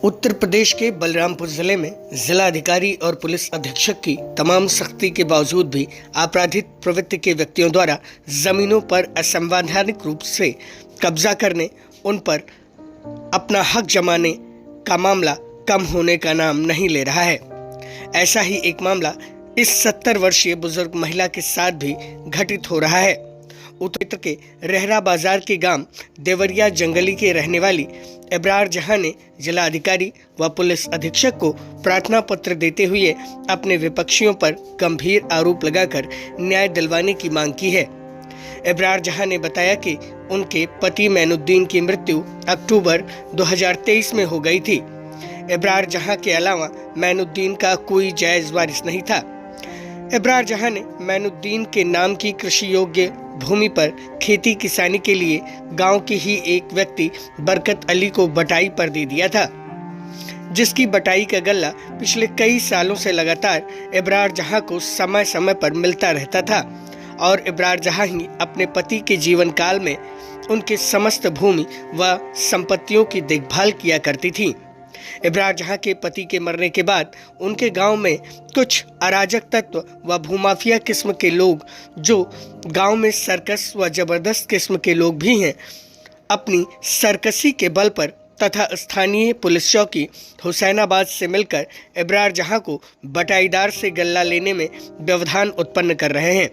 उत्तर प्रदेश के बलरामपुर जिले में जिलाधिकारी और पुलिस अधीक्षक की तमाम सख्ती के बावजूद भी आपराधिक प्रवृत्ति के व्यक्तियों द्वारा जमीनों पर असंवैधानिक रूप से कब्जा करने, उन पर अपना हक जमाने का मामला कम होने का नाम नहीं ले रहा है। ऐसा ही एक मामला इस 70 वर्षीय बुजुर्ग महिला के साथ भी घटित हो रहा है। उत्तर के रहरा बाजार के गांव देवरिया जंगली के रहने वाली इब्रार जहां ने जिलाधिकारी व पुलिस अधीक्षक को प्रार्थना पत्र देते हुए अपने विपक्षियों पर गंभीर आरोप लगाकर न्याय दिलवाने की मांग की है। इब्रार जहां ने बताया कि उनके पति मैनुद्दीन की मृत्यु अक्टूबर 2023 में हो गई थी। इब्रार जहां के अलावा मैनुद्दीन का कोई जायज वारिस नहीं था। इब्रार जहां ने मैनुद्दीन के नाम की कृषि योग्य भूमि पर खेती किसानी के लिए गांव के ही एक व्यक्ति बरकत अली को बटाई पर दे दिया था, जिसकी बटाई का गल्ला पिछले कई सालों से लगातार इब्रार जहां को समय समय पर मिलता रहता था और इब्रार जहां ही अपने पति के जीवन काल में उनके समस्त भूमि व संपत्तियों की देखभाल किया करती थी। इब्रार जहां के पति के मरने के बाद उनके गांव में कुछ अराजक तत्व व भूमाफिया किस्म के लोग, जो गांव में सर्कस व जबरदस्त किस्म के लोग भी हैं, अपनी सरकसी के बल पर तथा स्थानीय पुलिस चौकी हुसैनाबाद से मिलकर इब्रार जहां को बटाईदार से गल्ला लेने में व्यवधान उत्पन्न कर रहे हैं।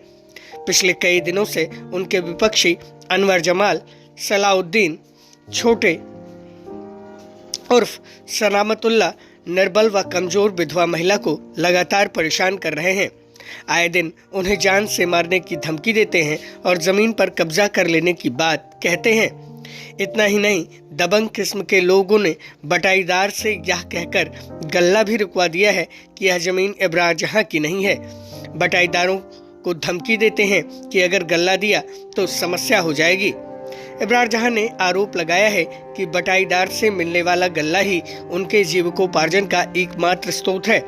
पिछले कई दिनों से उनके विपक्षी अनवर जमाल, सलाउद्दीन, छोटे उर्फ सलामतुल्लाह निर्बल व कमजोर विधवा महिला को लगातार परेशान कर रहे हैं। आए दिन उन्हें जान से मारने की धमकी देते हैं और जमीन पर कब्जा कर लेने की बात कहते हैं। इतना ही नहीं, दबंग किस्म के लोगों ने बटाईदार से यह कहकर गल्ला भी रुकवा दिया है कि यह जमीन इब्रार जहां की नहीं है। बटाईदारों को धमकी देते हैं कि अगर गल्ला दिया तो समस्या हो जाएगी। इब्रार जहां ने आरोप लगाया है कि बटाईदार से मिलने वाला गल्ला ही उनके जीविकोपार्जन का एकमात्र स्रोत है।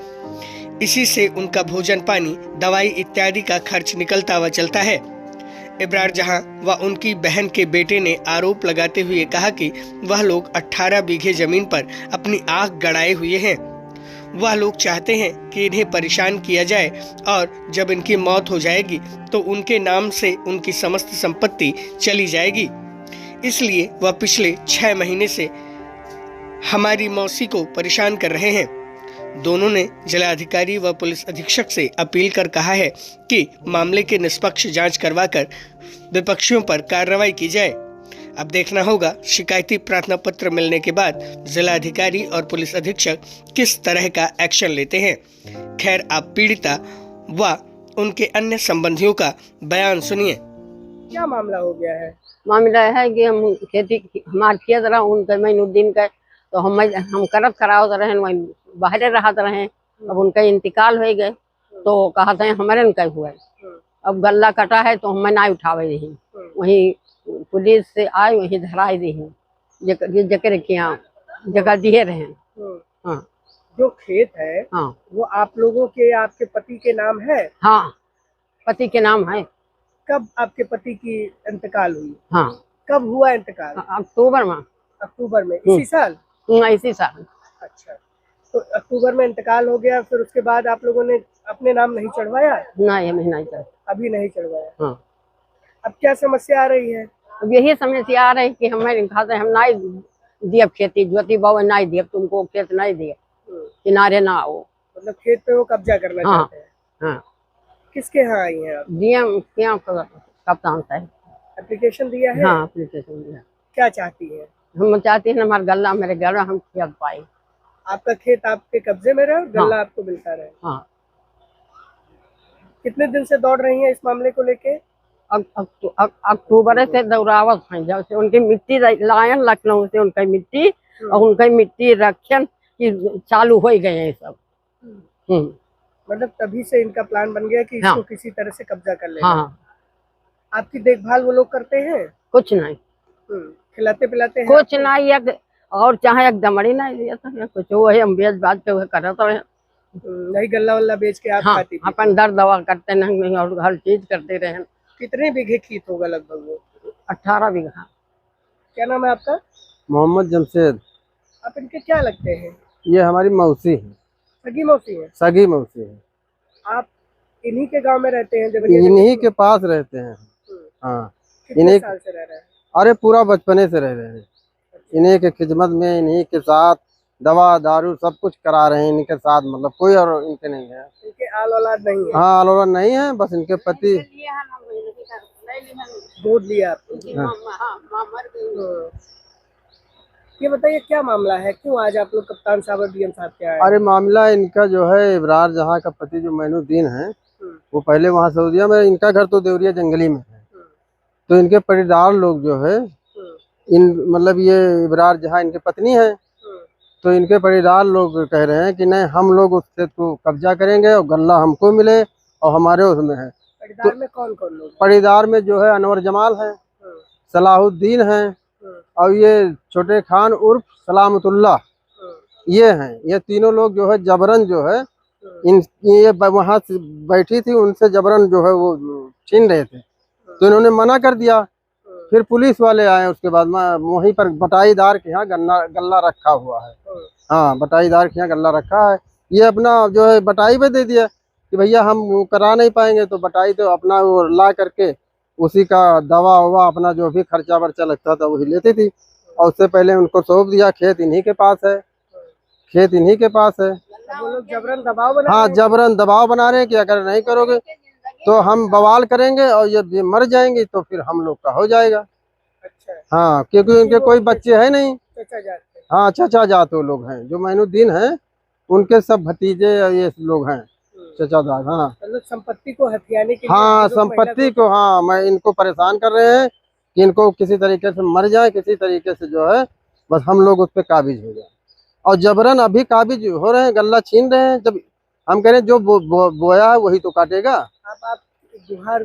इसी से उनका भोजन पानी, दवाई इत्यादि का खर्च निकलता व चलता है। इब्रार जहां व उनकी बहन के बेटे ने आरोप लगाते हुए कहा कि वह लोग 18 बीघे जमीन पर अपनी आंख गड़ाए हुए हैं। वह लोग चाहते हैं कि इन्हें परेशान किया जाए और जब इनकी मौत हो जाएगी तो उनके नाम से उनकी समस्त संपत्ति चली जाएगी। इसलिए वह पिछले 6 महीने से हमारी मौसी को परेशान कर रहे हैं। दोनों ने जिलाधिकारी व पुलिस अधीक्षक से अपील कर कहा है कि मामले की निष्पक्ष जांच करवाकर विपक्षियों पर कार्रवाई की जाए। अब देखना होगा शिकायती प्रार्थना पत्र मिलने के बाद जिलाधिकारी और पुलिस अधीक्षक किस तरह का एक्शन लेते हैं। खैर, आप पीड़िता व उनके अन्य संबंधियों का बयान सुनिए। क्या मामला हो गया है? मामला है कि हम खेती हमार खेत रहा उनके मैनुद्दीन के, तो हम करत करावत रहे, वही बाहर रहत रहे। अब उनका इंतकाल हो गए तो कहते हैं हमारे न कहीं हुआ। अब गल्ला कटा है तो हमें ना उठावे रही, वही पुलिस से आए वही धराई रही जकर के यहाँ जगह दिए रहे। हाँ, जो खेत है हाँ, वो आप लोगों के, आपके पति के नाम है? हाँ, पति के नाम है। कब आपके पति की इंतकाल हुई? हाँ, कब हुआ इंतकाल? अक्टूबर में। अक्टूबर में इसी साल? इसी साल। अच्छा, तो अक्टूबर में इंतकाल हो गया, फिर उसके बाद आप लोगों ने अपने नाम नहीं चढ़वाया? नहीं, हमें नहीं चढ़। अभी नहीं चढ़वाया। हाँ। अब क्या समस्या आ रही है? अब यही समस्या आ रही कि हमें खाते हम नहीं दिए खेती, ज्योति बाबा नहीं दिए, तुमको खेत नहीं दिए, किनारे ना आओ। मतलब खेत पे वो कब्जा करना चाहते हैं? हाँ। किसके यहाँ आई हैं आप? डीएम क्या कप्तान साहब एप्लीकेशन दिया है? हाँ, एप्लीकेशन दिया। क्या चाहती है? हम चाहते हैं हमारा गल्ला मेरे घर हम खेत पाए। आपका खेत आपके कब्जे में रहे और गल्ला आपको मिलता रहे। हाँ। कितने दिन से दौड़ रही हैं इस मामले को लेके? अक्टूबर से दौरावत है, जब से उनकी मिट्टी लायन लखनऊ से उनकी मिट्टी और उनकी मिट्टी रक्षण की चालू हो गए हैं सब। मतलब तभी से इनका प्लान बन गया कि इसको किसी तरह से कब्जा कर लेना। हाँ। आपकी देखभाल वो लोग करते हैं? कुछ नहीं। खिलाते पिलाते हैं? कुछ नहीं, एक और चाहे एक दमड़ी नहीं दिया था कुछ, वो है हम बेच बात के करते हैं। नहीं, गल्ला वल्ला बेच के आप खाती थी? अपन दर दवा करते नहीं और हर चीज करते रहे। कितने बीघे खेत होगा लगभग वो? 18 बीघा। क्या नाम है आपका? मोहम्मद जमशेद। आप इनके क्या लगते हैं? ये हमारी मौसी है, सगी मौसी है। सगी मौसी है। आप इन्हीं के गांव में रहते हैं? देवरिया जंगल इन्हीं में? के पास रहते हैं। हाँ, कितने इन्हीं साल से रह रहे हैं? अरे पूरा बचपने से रह रहे हैं। इन्हीं के खिदमत में, इन्हीं के साथ दवा दारू सब कुछ करा रहे हैं इनके साथ, मतलब कोई और इनके नहीं है। इनके आल औलाद नहीं है? हाँ, अलोरा नहीं है, बस इनके पति। गोद लिया आपने? ये बताइए क्या मामला है, क्यों आज आप लोग कप्तान साहब और डीएम साहब के आए? अरे मामला इनका जो है, इब्रार जहाँ का पति जो मैनुद्दीन है, वो पहले वहाँ सऊदीया में, इनका घर तो देवरिया जंगली में है। तो इनके परिवार लोग जो है, इन मतलब ये इब्रार जहाँ इनकी पत्नी है, तो इनके परिवार लोग कह रहे हैं कि नहीं, हम लोग उससे तो कब्जा करेंगे और गल्ला हमको मिले और हमारे उसमें है। परिवार में कौन कौन लोग हैं? परिवार में जो है अनवर जमाल है, सलाहुद्दीन है, और ये छोटे खान उर्फ सलामतुल्लाह, ये हैं। ये तीनों लोग जो है जबरन जो है, ये वहाँ से बैठी थी, उनसे जबरन जो है वो छीन रहे थे, तो इन्होंने मना कर दिया। फिर पुलिस वाले आए, उसके बाद वहीं पर बटाईदार के यहाँ गल्ला रखा हुआ है। हाँ, बटाईदार के यहाँ गल्ला रखा है। ये अपना जो है बटाई पे दे दिया कि भैया हम वो करा नहीं पाएंगे, तो बटाई तो अपना वो ला करके उसी का दवा ववा अपना जो भी खर्चा वर्चा लगता था वही लेती थी। और उससे पहले उनको सौंप दिया, खेत इन्हीं के पास है, खेत इन्हीं के पास है। वो लोग जबरन दबाव बना हाँ, रहे हैं? जबरन दबाव बना रहे हैं कि अगर नहीं करोगे तो हम बवाल करेंगे, और ये मर जाएंगी तो फिर हम लोग का हो जाएगा। अच्छा, हाँ, क्योंकि उनके कोई बच्चे हैं नहीं। चचा जाते हैं। हाँ, चचा जात वो लोग हैं, जो मैनुद्दीन हैं उनके सब भतीजे ये लोग हैं, चचा जात। हाँ मतलब संपत्ति को हथियाने के लिए हाँ, ये लोग संपत्ति को, हाँ, मैं इनको परेशान कर रहे हैं कि इनको किसी तरीके से मर जाए, किसी तरीके से जो है बस हम लोग उस पर काबिज हो जाए। और जबरन अभी काबिज हो रहे हैं, गल्ला छीन रहे हैं। जब हम कह रहे हैं जो बोया है वही तो काटेगा। आप गुहार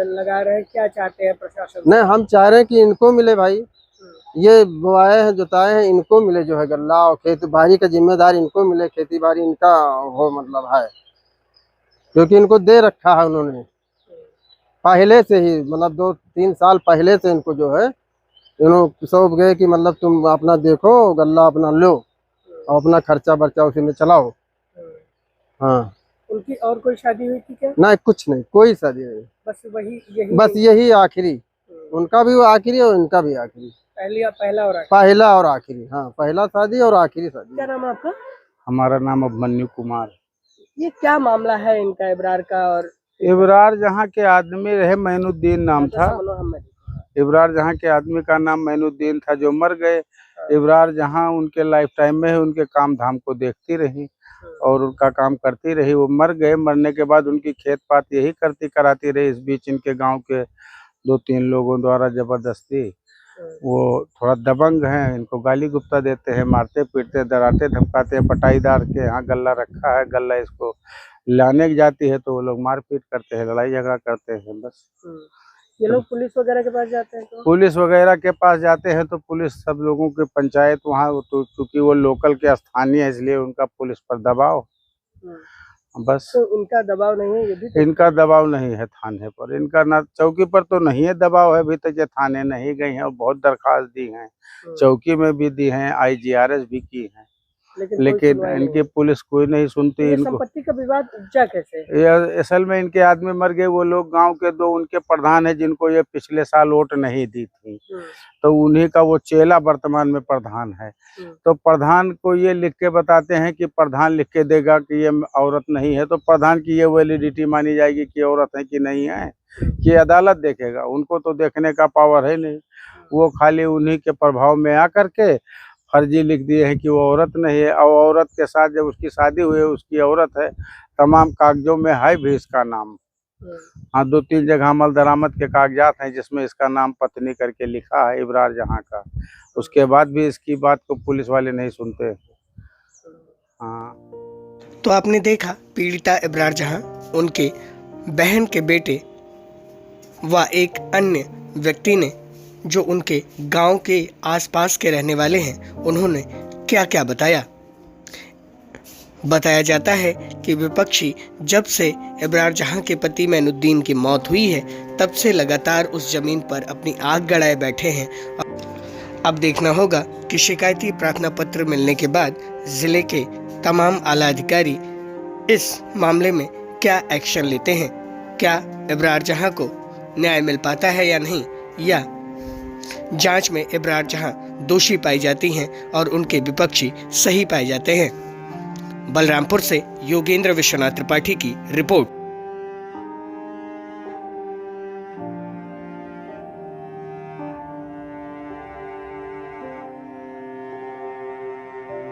लगा रहे हैं, क्या चाहते हैं प्रशासन? नहीं, हम चाह रहे हैं कि इनको मिले भाई, ये बोआए हैं, जुताए हैं, इनको मिले जो है गल्ला, और खेती बाड़ी का जिम्मेदार इनको मिले, खेती बाड़ी इनका हो मतलब है, क्योंकि इनको दे रखा है उन्होंने पहले से ही, मतलब 2-3 साल पहले से इनको जो है इन्होंने सौंप गए कि मतलब तुम अपना देखो, गल्ला अपना लो और अपना खर्चा बर्चा उसी में चलाओ। हाँ, उनकी और कोई शादी हुई थी क्या? नहीं, कुछ नहीं, कोई शादी नहीं, बस यही आखिरी। उनका भी वो आखिरी और इनका भी आखिरी, पहला और आखिरी। हाँ, पहला शादी और आखिरी शादी। क्या नाम है आपका? हमारा नाम अभिमन्यु कुमार। ये क्या मामला है इनका इब्रार का? और इब्रार जहाँ के आदमी रहे, मैनुद्दीन नाम था। इब्रार जहाँ के आदमी का नाम मैनुद्दीन था, जो मर गए। इब्रार जहाँ उनके लाइफ टाइम में है, उनके काम धाम को देखती रही और उनका काम करती रही। वो मर गए, मरने के बाद उनकी खेत पात यही करती कराती रही। इस बीच इनके गांव के 2-3 लोगों द्वारा जबरदस्ती, वो थोड़ा दबंग हैं, इनको गाली गुप्ता देते हैं, मारते पीटते, डराते धमकाते हैं। पटाईदार के यहाँ गल्ला रखा है, गल्ला इसको लाने जाती है तो वो लोग मारपीट करते हैं, लड़ाई झगड़ा करते हैं। बस ये लोग पुलिस वगैरह के पास जाते हैं तो? पुलिस वगैरह के पास जाते हैं तो पुलिस सब लोगों के पंचायत वहाँ, तो चूंकि वो लोकल के स्थानीय है इसलिए उनका पुलिस पर दबाव। बस तो उनका दबाव नहीं है? ये भी तो इनका दबाव नहीं है थाने पर, इनका ना चौकी पर तो नहीं है दबाव है, अभी तक ये थाने नहीं गई हैं और बहुत दरखास्त दी हैं, चौकी में भी दी हैं, IGRS भी की हैं, लेकिन इनकी पुलिस कोई नहीं सुनती। ये इनको संपत्ति का विवाद उपजा कैसे? ये असल में इनके आदमी मर गए, वो लोग गांव के 2 उनके प्रधान है जिनको ये पिछले साल वोट नहीं दी थी, तो उन्हीं का वो चेला वर्तमान में प्रधान है। तो प्रधान को ये लिख के बताते हैं कि प्रधान लिख के देगा कि ये औरत नहीं है, तो प्रधान की ये वैलिडिटी मानी जाएगी कि औरत है कि नहीं है, कि अदालत देखेगा? उनको तो देखने का पावर है नहीं, वो खाली उन्हीं के प्रभाव में आकर के फर्जी लिख दिए हैं कि वो औरत नहीं है। और औरत के साथ जब उसकी शादी हुई है, उसकी औरत है, तमाम कागजों में है भी इसका नाम। हाँ, 2-3 जगह अमल दरामद के कागजात हैं जिसमें इसका नाम पत्नी करके लिखा है, इब्रार जहाँ का। उसके बाद भी इसकी बात को पुलिस वाले नहीं सुनते। हाँ, तो आपने देखा पीड़िता इब्रार जहां, उनके बहन के बेटे व एक अन्य व्यक्ति ने, जो उनके गांव के आसपास के रहने वाले हैं, उन्होंने क्या क्या बताया। बताया जाता है कि विपक्षी जब से इब्रार जहां के पति मैनुद्दीन की मौत हुई है, तब से लगातार उस जमीन पर अपनी आग गड़ाए बैठे हैं अब देखना होगा कि शिकायती प्रार्थना पत्र मिलने के बाद जिले के तमाम आला अधिकारी इस मामले में क्या एक्शन लेते हैं। क्या इब्रार जहां को न्याय मिल पाता है या नहीं, या जांच में इब्रार जहां दोषी पाई जाती हैं और उनके विपक्षी सही पाए जाते हैं। बलरामपुर से योगेंद्र विश्वनाथ त्रिपाठी की रिपोर्ट।